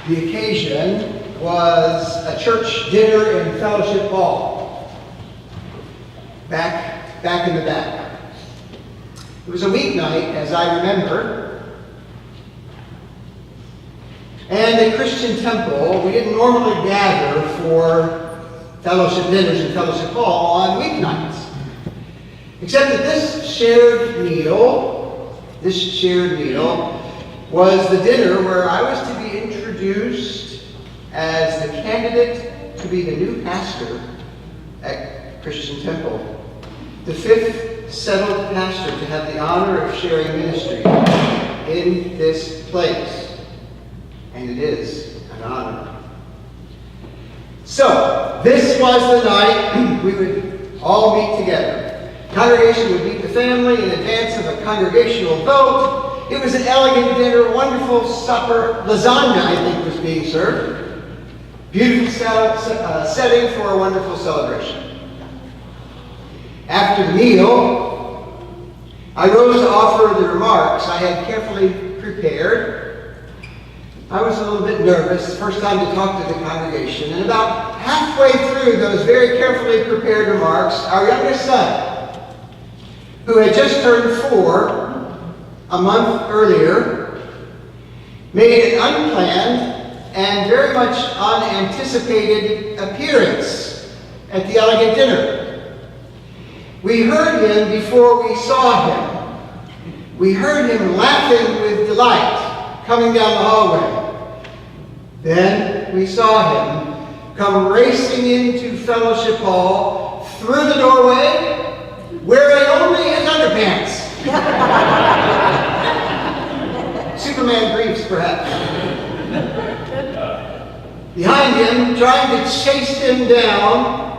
The occasion was a church dinner and fellowship hall back in the back. It was a weeknight, as I remember, and at Christian Temple, we didn't normally gather for fellowship dinners and fellowship hall on weeknights, except that this shared meal was the dinner where I was to be introduced as the candidate to be the new pastor at Christian Temple, the fifth settled pastor to have the honor of sharing ministry in this place. And it is an honor. So, this was the night we would all meet together. The congregation would meet the family in advance of a congregational vote. It was an elegant dinner, wonderful supper. Lasagna, I think, was being served. Beautiful setting for a wonderful celebration. After the meal, I rose to offer the remarks I had carefully prepared. I was a little bit nervous, first time to talk to the congregation, and about halfway through those very carefully prepared remarks, our youngest son, who had just turned 4 a month earlier, made an unplanned and very much unanticipated appearance at the elegant dinner. We heard him before we saw him. We heard him laughing with delight coming down the hallway. Then we saw him come racing into fellowship hall through the doorway, wearing only his underpants. Superman briefs, perhaps. Behind him, trying to chase him down,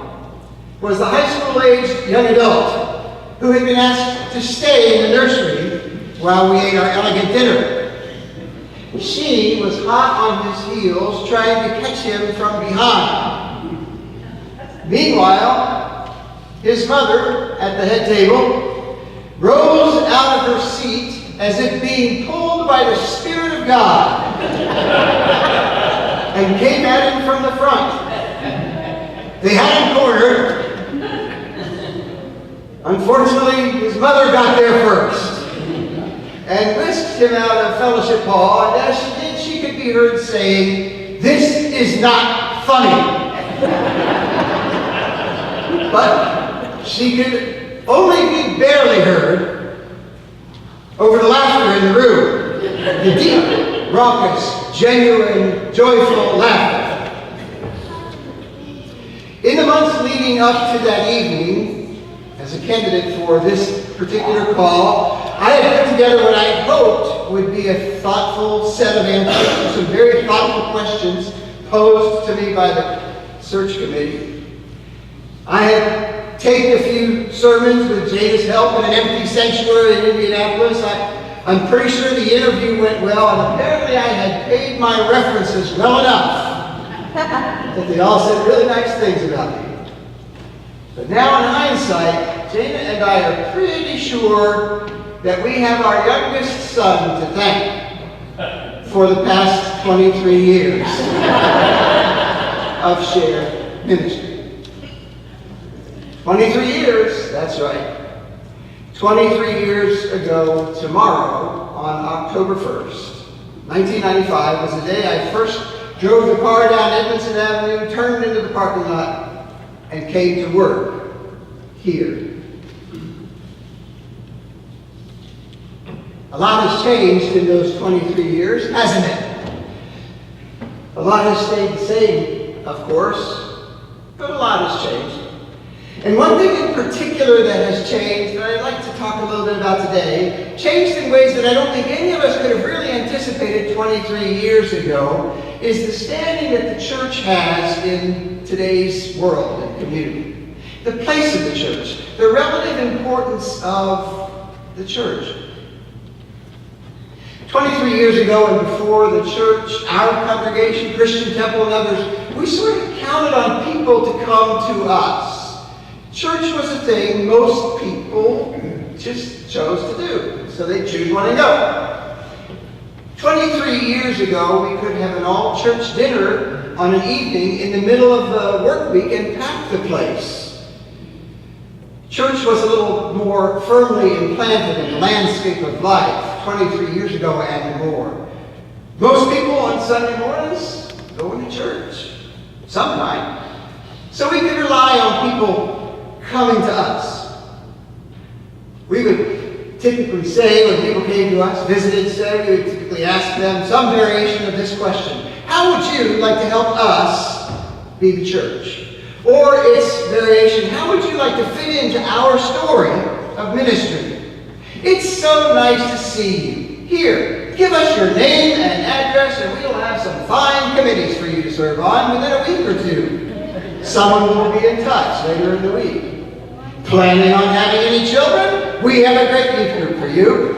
was the high school-aged young adult who had been asked to stay in the nursery while we ate our elegant dinner. She was hot on his heels, trying to catch him from behind. Meanwhile, his mother, at the head table, rose out of her seat as if being pulled by the Spirit of God and came at him from the front. They had him cornered. Unfortunately, his mother got there first and whisked him out of fellowship hall, and as she did, she could be heard saying, "This is not funny." But she could only be barely heard over the laughter in the room, the deep, raucous, genuine, joyful laughter. In the months leading up to that evening, as a candidate for this particular call, I had put together what I hoped would be a thoughtful set of answers to some very thoughtful questions posed to me by the search committee. I had taped a few sermons with Jada's help in an empty sanctuary in Indianapolis. I'm pretty sure the interview went well, and apparently I had paid my references well enough that they all said really nice things about me. But now in hindsight, Jada and I are pretty sure that we have our youngest son to thank for the past 23 years of shared ministry. 23 years, that's right. 23 years ago tomorrow, on October 1st, 1995, was the day I first drove the car down Edmondson Avenue, turned into the parking lot, and came to work here. A lot has changed in those 23 years, hasn't it? A lot has stayed the same, of course, but a lot has changed. And one thing in particular that has changed, that I'd like to talk a little bit about today, changed in ways that I don't think any of us could have really anticipated 23 years ago, is the standing that the church has in today's world and community. The place of the church, the relative importance of the church. 23 years ago and before, the church, our congregation, Christian Temple and others, we sort of counted on people to come to us. Church was a thing most people just chose to do, so they choose when they go. 23 years ago, we could have an all-church dinner on an evening in the middle of the work week and pack the place. Church was a little more firmly implanted in the landscape of life 23 years ago and more. Most people on Sunday mornings going to church sometime. So we could rely on people coming to us. We would typically say, when people came to us, visited, say, we would typically ask them some variation of this question: how would you like to help us be the church? Or its variation: how would you like to fit into our story of ministry? It's so nice to see you. Here, give us your name and address, and we'll have some fine committees for you to serve on within a week or two. Someone will be in touch later in the week. Planning on having any children? We have a great youth group for you.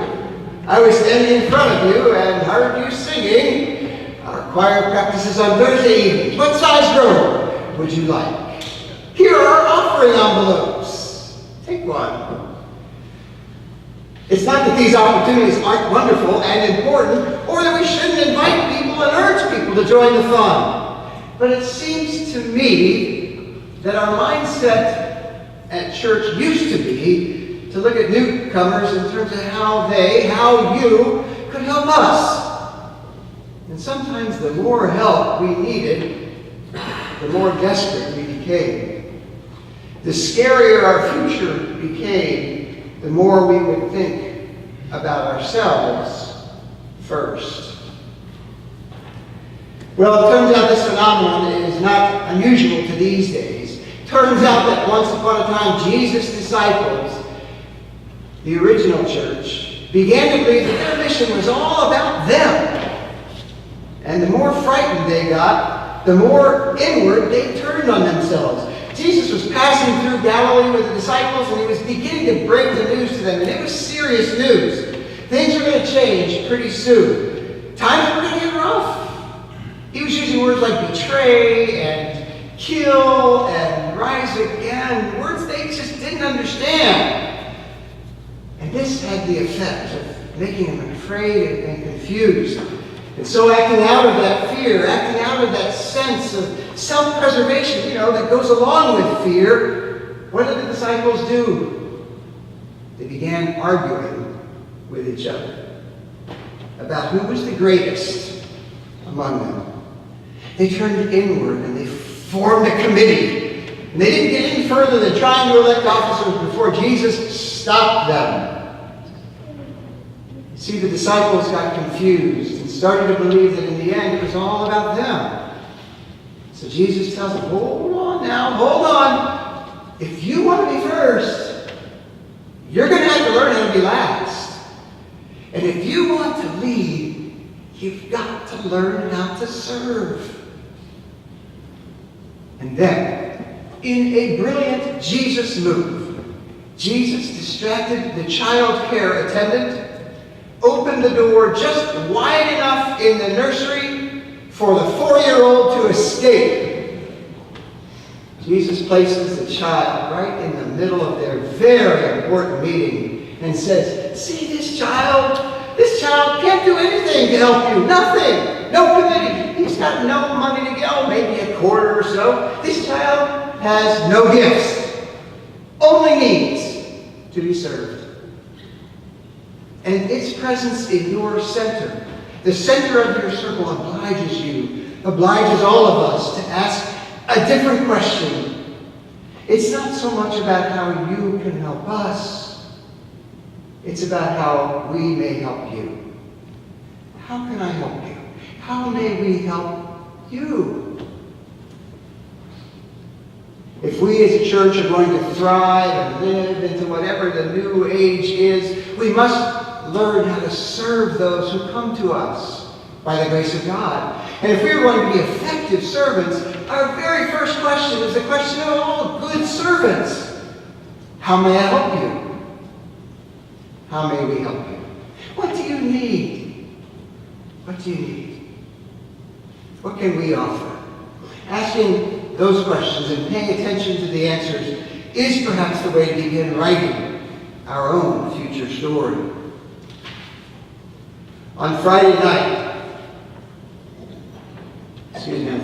I was standing in front of you and heard you singing. Our choir practices on Thursday evenings. What size room would you like? Here are offering envelopes. Take one. It's not that these opportunities aren't wonderful and important, or that we shouldn't invite people and urge people to join the fun. But it seems to me that our mindset at church used to be to look at newcomers in terms of how you could help us. And sometimes the more help we needed, the more desperate we became. The scarier our future became, the more we would think about ourselves first. Well, it turns out this phenomenon is not unusual to these days. It turns out that once upon a time, Jesus' disciples, the original church, began to believe that their mission was all about them. And the more frightened they got, the more inward they turned on themselves. Jesus was passing through Galilee with the disciples, and he was beginning to break the news to them. And it was serious news. Things were going to change pretty soon. Times were going to get rough. He was using words like betray and kill and rise again, words they just didn't understand. And this had the effect of making them afraid and confused. And so acting out of that fear, acting out of that sense of self-preservation, that goes along with fear, what did the disciples do? They began arguing with each other about who was the greatest among them. They turned inward and they formed a committee. And they didn't get any further than trying to elect officers before Jesus stopped them. See, the disciples got confused and started to believe that in the end it was all about them. So Jesus tells them, hold on. If you want to be first, you're going to have to learn how to be last. And if you want to lead, you've got to learn how to serve. And then, in a brilliant Jesus move, Jesus distracted the child care attendant, opened the door just wide enough in the nursery for the 4-year-old to escape. Jesus places the child right in the middle of their very important meeting and says, see this child? This child can't do anything to help you. Nothing. No committee. He's got no money to go, maybe a quarter or so. This child has no gifts. Only needs to be served. And its presence in your center, the center of your circle, obliges all of us to ask a different question. It's not so much about how you can help us. It's about how we may help you. How can I help you? How may we help you? If we as a church are going to thrive and live into whatever the new age is, we must learn how to serve those who come to us by the grace of God. And if we're going to be effective servants, our very first question is the question of all good servants. How may I help you? How may we help you? What do you need? What do you need? What can we offer? Asking those questions and paying attention to the answers is perhaps the way to begin writing our own future story. On Friday night,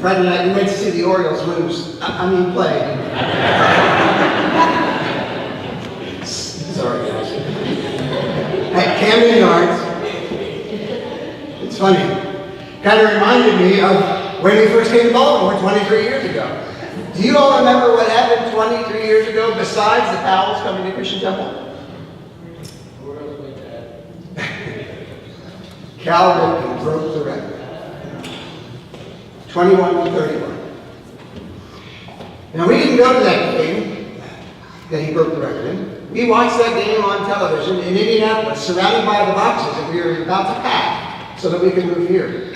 Friday night we went to see the Orioles lose. Play. Sorry, guys. At Camden Yards. It's funny. Kind of reminded me of when we first came to Baltimore 23 years ago. Do you all remember what happened 23 years ago besides the Powells coming to Christian Temple? Cal Ripken broke the record. 21-31. Now we didn't go to that game that he broke the record in. We watched that game on television in Indianapolis, surrounded by the boxes that we were about to pack so that we could move here.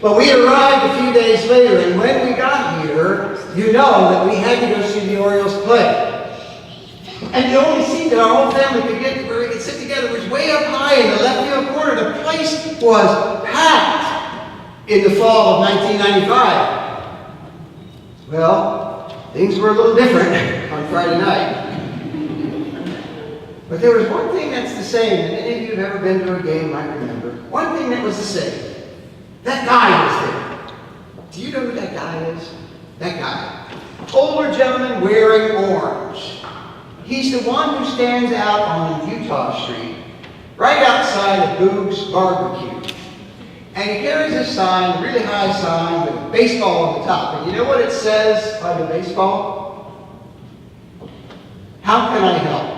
But we arrived a few days later, and when we got here, you know that we had to go see the Orioles play. And the only seat that our whole family could get where we could sit together was way up high in the left field corner. The place was packed in the fall of 1995. Well, things were a little different on Friday night. But there was one thing that's the same, and any of you who've ever been to a game might remember. One thing that was the same. That guy was there. Do you know who that guy is? That guy. Older gentleman wearing orange. He's the one who stands out on Utah Street, right outside of Boog's Barbecue. And he carries a sign, a really high sign, with a baseball on the top. And you know what it says on the baseball? How can I help?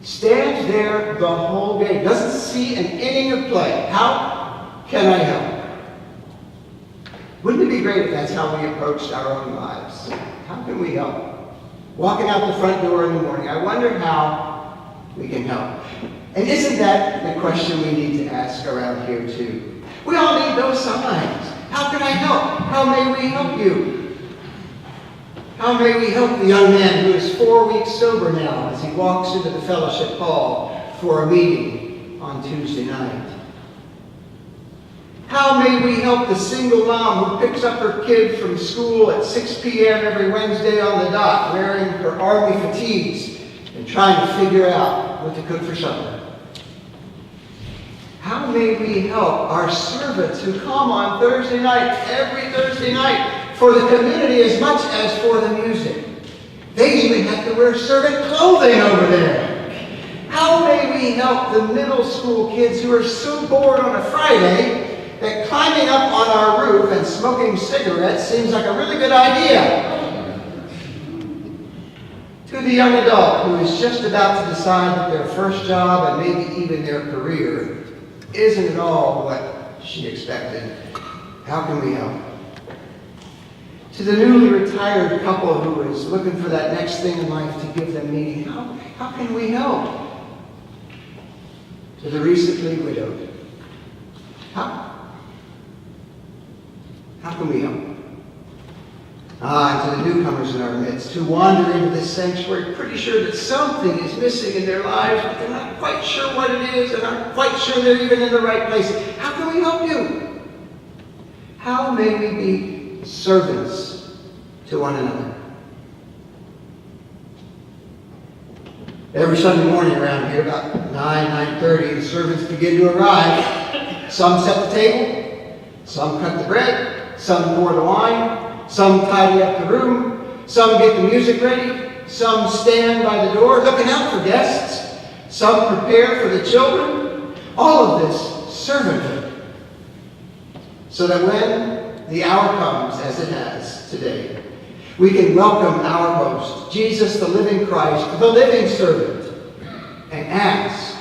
Stands there the whole game. Doesn't see an inning of play. How can I help? Wouldn't it be great if that's how we approached our own lives? How can we help? Walking out the front door in the morning, I wonder how we can help. And isn't that the question we need to ask around here too? We all need those signs. How can I help? How may we help you? How may we help the young man who is 4 weeks sober now as he walks into the fellowship hall for a meeting on Tuesday night? How may we help the single mom who picks up her kid from school at 6 p.m. every Wednesday on the dot, wearing her army fatigues and trying to figure out what to cook for supper? How may we help our servants who come on Thursday night, every Thursday night, for the community as much as for the music? They even have to wear servant clothing over there. How may we help the middle school kids who are so bored on a Friday that climbing up on our roof and smoking cigarettes seems like a really good idea? To the young adult who is just about to decide that their first job and maybe even their career isn't at all what she expected, how can we help? To the newly retired couple who is looking for that next thing in life to give them meaning, how can we help? To the recently widowed, how can we help? And to the newcomers in our midst who wander into this sanctuary pretty sure that something is missing in their lives, but they're not quite sure what it is and aren't quite sure they're even in the right place. How can we help you? How may we be servants to one another? Every Sunday morning around here, about 9:30, the servants begin to arrive. Some set the table, some cut the bread, some pour the wine, some tidy up the room, some get the music ready, some stand by the door looking out for guests, some prepare for the children. All of this servanthood. So that when the hour comes, as it has today, we can welcome our host, Jesus the living Christ, the living servant, and ask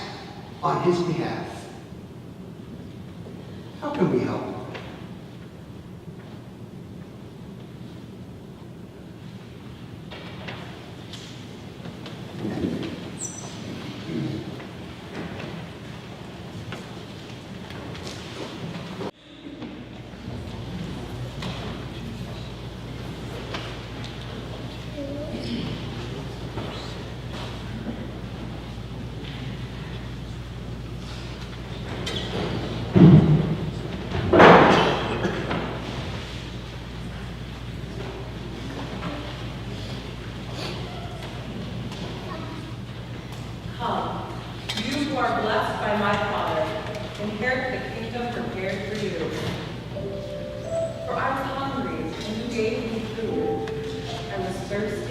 on his behalf, how can we help? For I was hungry, and you gave me food. I was thirsty,